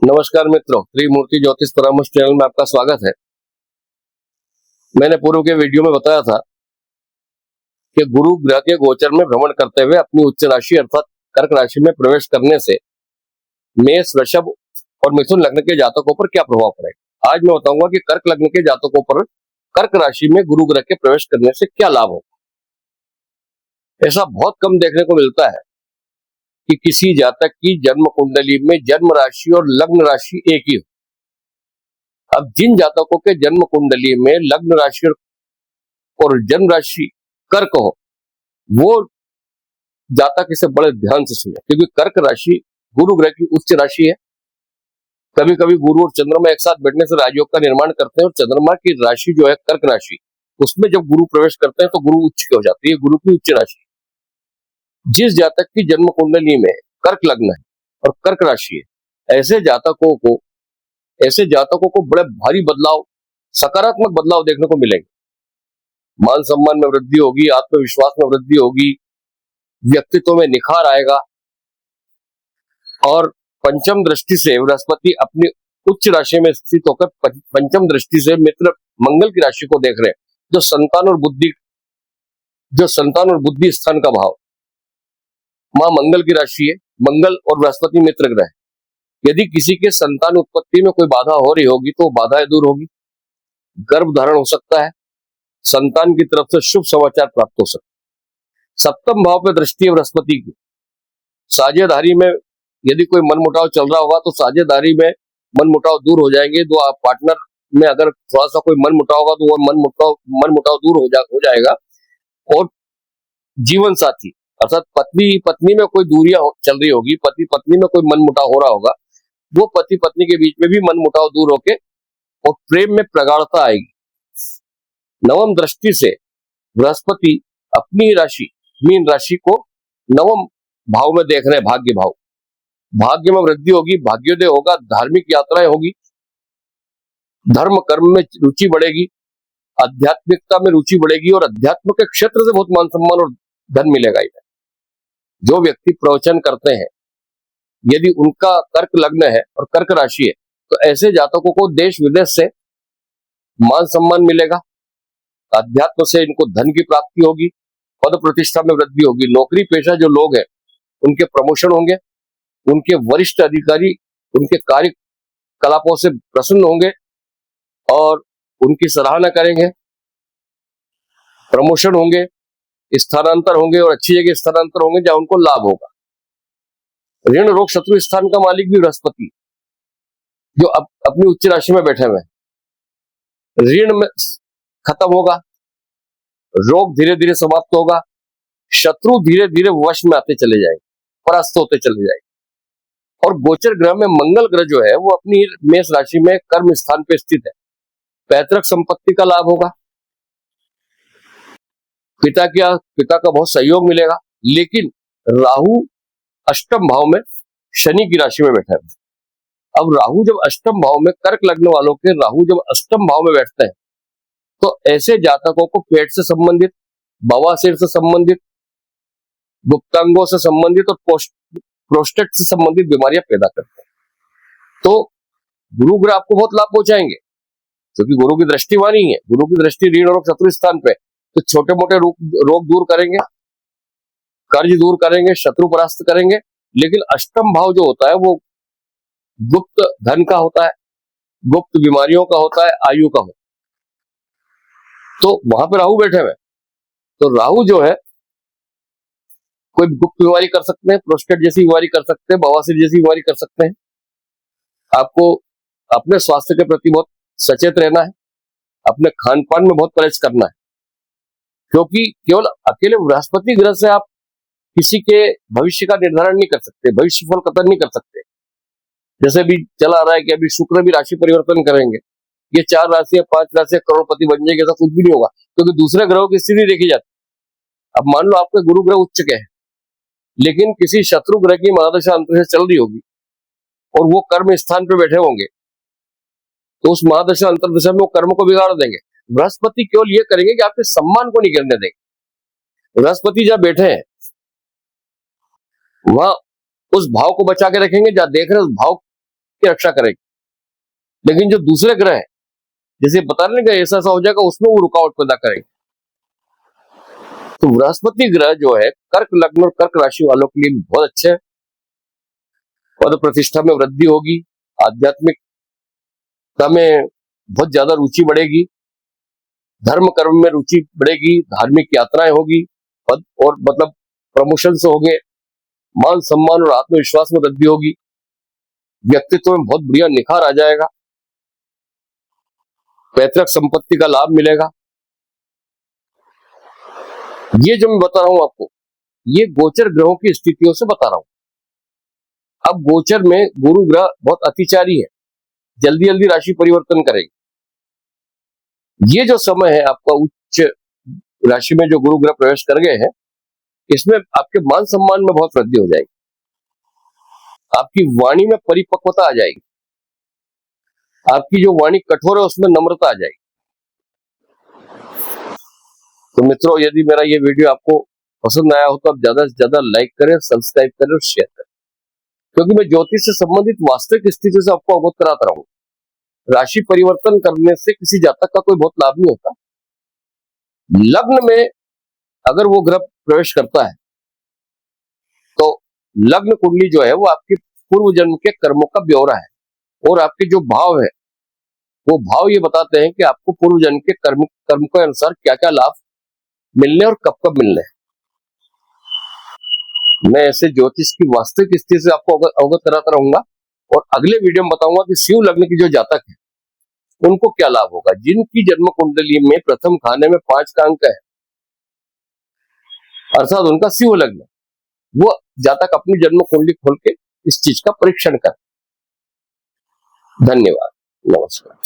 नमस्कार मित्रों, त्रिमूर्ति ज्योतिष परामर्श चैनल में आपका स्वागत है। मैंने पूर्व के वीडियो में बताया था कि गुरु ग्रह के गोचर में भ्रमण करते हुए अपनी उच्च राशि अर्थात कर्क राशि में प्रवेश करने से मेष, वृषभ और मिथुन लग्न के जातकों पर क्या प्रभाव पड़ेगा। आज मैं बताऊंगा कि कर्क लग्न के जातकों पर कर्क राशि में गुरु ग्रह के प्रवेश करने से क्या लाभ होगा। ऐसा बहुत कम देखने को मिलता है कि किसी जातक की जन्म कुंडली में जन्म राशि और लग्न राशि एक ही हो। अब जिन जातकों के जन्म कुंडली में लग्न राशि और जन्म राशि कर्क हो, वो जातक इसे बड़े ध्यान से सुने, क्योंकि कर्क राशि गुरु ग्रह की उच्च राशि है। कभी कभी गुरु और चंद्रमा एक साथ बैठने से राजयोग का निर्माण करते हैं, और चंद्रमा की राशि जो है कर्क राशि, उसमें जब गुरु प्रवेश करते हैं तो गुरु उच्च हो जाती है, गुरु की उच्च राशि। जिस जातक की जन्म कुंडली में कर्क लग्न है और कर्क राशि है, ऐसे जातकों को बड़े भारी बदलाव, सकारात्मक बदलाव देखने को मिलेंगे। मान सम्मान में वृद्धि होगी, आत्मविश्वास में वृद्धि होगी, व्यक्तित्व में निखार आएगा। और पंचम दृष्टि से बृहस्पति अपनी उच्च राशि में स्थित होकर पंचम दृष्टि से मित्र मंगल की राशि को देख रहे हैं, जो संतान और बुद्धि स्थान का भाव मां मंगल की राशि है। मंगल और बृहस्पति मित्र ग्रह। यदि किसी के संतान उत्पत्ति में कोई बाधा हो रही होगी तो बाधाएं दूर होगी, गर्भ धारण हो सकता है, संतान की तरफ से शुभ समाचार प्राप्त हो सकता है। सप्तम भाव पे दृष्टि है बृहस्पति की। साझेदारी में यदि कोई मनमुटाव चल रहा होगा तो साझेदारी में मनमुटाव दूर हो जाएंगे। दो आप पार्टनर में अगर थोड़ा सा कोई मनमुटाव होगा तो वो मनमुटाव दूर हो जाएगा। और जीवन साथी अर्थात पत्नी में कोई दूरियां चल रही होगी, पति पत्नी में कोई मनमुटाव हो रहा होगा, वो पति पत्नी के बीच में भी मनमुटाव दूर होके और प्रेम में प्रगाढ़ता आएगी। नवम दृष्टि से बृहस्पति अपनी राशि मीन राशि को नवम भाव में देख रहे हैं, भाग्य भाव। भाग्य में वृद्धि होगी, भाग्योदय होगा, धार्मिक यात्राएं होगी, धर्म कर्म में रुचि बढ़ेगी, आध्यात्मिकता में रुचि बढ़ेगी और अध्यात्म के क्षेत्र से बहुत मान सम्मान और धन मिलेगा। जो व्यक्ति प्रवचन करते हैं, यदि उनका कर्क लग्न है और कर्क राशि है, तो ऐसे जातकों को देश विदेश से मान सम्मान मिलेगा, अध्यात्म से इनको धन की प्राप्ति होगी, पद प्रतिष्ठा में वृद्धि होगी। नौकरी पेशा जो लोग हैं उनके प्रमोशन होंगे, उनके वरिष्ठ अधिकारी उनके कार्यकलापों से प्रसन्न होंगे और उनकी सराहना करेंगे, प्रमोशन होंगे, स्थानांतर होंगे और अच्छी जगह स्थानांतर होंगे जहां उनको लाभ होगा। ऋण रोग शत्रु स्थान का मालिक भी बृहस्पति, जो अपनी उच्च राशि में बैठे हुए हैं। ऋण में खत्म होगा, रोग धीरे धीरे समाप्त होगा, शत्रु धीरे धीरे वश में आते चले जाएंगे, परास्त होते चले जाएंगे। और गोचर ग्रह में मंगल ग्रह जो है वो अपनी मेष राशि में कर्म स्थान पे स्थित है। पैतृक संपत्ति का लाभ होगा, पिता का बहुत सहयोग मिलेगा। लेकिन राहु अष्टम भाव में शनि की राशि में बैठा है। अब राहु जब अष्टम भाव में, कर्क लग्न वालों के राहु जब अष्टम भाव में बैठते हैं तो ऐसे जातकों को पेट से संबंधित, बवासीर से संबंधित, गुप्तांगों से संबंधित और प्रोस्टेट से संबंधित बीमारियां पैदा करते हैं। तो गुरु ग्रह आपको बहुत लाभ पहुंचाएंगे, क्योंकि गुरु की दृष्टि वहां नहीं है। गुरु की दृष्टि ऋण और शत्रु स्थान पे, तो छोटे मोटे रोग दूर करेंगे, कर्ज दूर करेंगे, शत्रु परास्त करेंगे। लेकिन अष्टम भाव जो होता है वो गुप्त धन का होता है, गुप्त बीमारियों का होता है, आयु का होता है। तो वहां पे राहु बैठे हुए, तो राहु जो है कोई गुप्त बीमारी कर सकते हैं, प्रोस्टेट जैसी बीमारी कर सकते हैं, बवासीर जैसी बीमारी कर सकते हैं। आपको अपने स्वास्थ्य के प्रति बहुत सचेत रहना है, अपने खान पान में बहुत परहेज करना है, क्योंकि केवल अकेले बृहस्पति ग्रह से आप किसी के भविष्य का निर्धारण नहीं कर सकते, भविष्य फल कथन नहीं कर सकते। जैसे भी चला आ रहा है कि अभी शुक्र भी राशि परिवर्तन करेंगे, ये 4 राशियां 5 राशियां करोड़पति बन जाएंगे, ऐसा कुछ भी नहीं होगा, क्योंकि दूसरे ग्रहों की स्थिति देखी जाती है। अब मान लो आपके गुरु ग्रह उच्च के हैं, लेकिन किसी शत्रु ग्रह की महादशा अंतर्दशा चल रही होगी और वो कर्म स्थान पे बैठे होंगे, तो उस महादशा अंतर्दशा में वो कर्म को बिगाड़ देंगे। बृहस्पति केवल ये करेंगे कि आपके सम्मान को नहीं गिरने देंगे। बृहस्पति जब बैठे हैं वहां उस भाव को बचा के रखेंगे, जहां देख रहे हैं उस भाव की रक्षा करेगी। लेकिन जो दूसरे ग्रह है, जैसे बता रहे हैं ऐसा ऐसा हो जाएगा, उसमें वो रुकावट पैदा करेगी। तो बृहस्पति ग्रह जो है कर्क लग्न और कर्क राशि वालों के लिए भी बहुत अच्छे है। पद प्रतिष्ठा में वृद्धि होगी, आध्यात्मिकता में बहुत ज्यादा रुचि बढ़ेगी, धर्म कर्म में रुचि बढ़ेगी, धार्मिक यात्राएं होगी, पद और मतलब प्रमोशन से होंगे, मान सम्मान और आत्मविश्वास में वृद्धि होगी, व्यक्तित्व में बहुत बढ़िया निखार आ जाएगा, पैतृक संपत्ति का लाभ मिलेगा। ये जो मैं बता रहा हूं आपको, ये गोचर ग्रहों की स्थितियों से बता रहा हूं। अब गोचर में गुरु ग्रह बहुत अतिचारी है, जल्दी जल्दी राशि परिवर्तन करेगी। ये जो समय है आपका उच्च राशि में जो गुरु ग्रह प्रवेश कर गए हैं, इसमें आपके मान सम्मान में बहुत वृद्धि हो जाएगी, आपकी वाणी में परिपक्वता आ जाएगी, आपकी जो वाणी कठोर है उसमें नम्रता आ जाएगी। तो मित्रों, यदि मेरा ये वीडियो आपको पसंद आया हो तो आप ज्यादा से ज्यादा लाइक करें, सब्सक्राइब करें और शेयर करें, क्योंकि मैं ज्योतिष से संबंधित वास्तविक स्थिति से आपको अवगत कराता रहूं। राशि परिवर्तन करने से किसी जातक का कोई बहुत लाभ नहीं होता। लग्न में अगर वो ग्रह प्रवेश करता है तो लग्न कुंडली जो है वो आपके पूर्व जन्म के कर्मों का ब्यौरा है, और आपके जो भाव है वो भाव ये बताते हैं कि आपको पूर्व जन्म के कर्म के अनुसार क्या क्या लाभ मिलने और कब कब मिलने हैं। मैं ऐसे ज्योतिष की वास्तविक स्थिति से आपको अवगत कराता रहूंगा, और अगले वीडियो में बताऊंगा कि शिव लग्न की जो जातक है उनको क्या लाभ होगा। जिनकी जन्म कुंडली में प्रथम खाने में 5 का अंक है, अर्थात उनका शिव लग्न, वो जातक अपनी जन्म कुंडली खोल के इस चीज का परीक्षण कर। धन्यवाद, नमस्कार।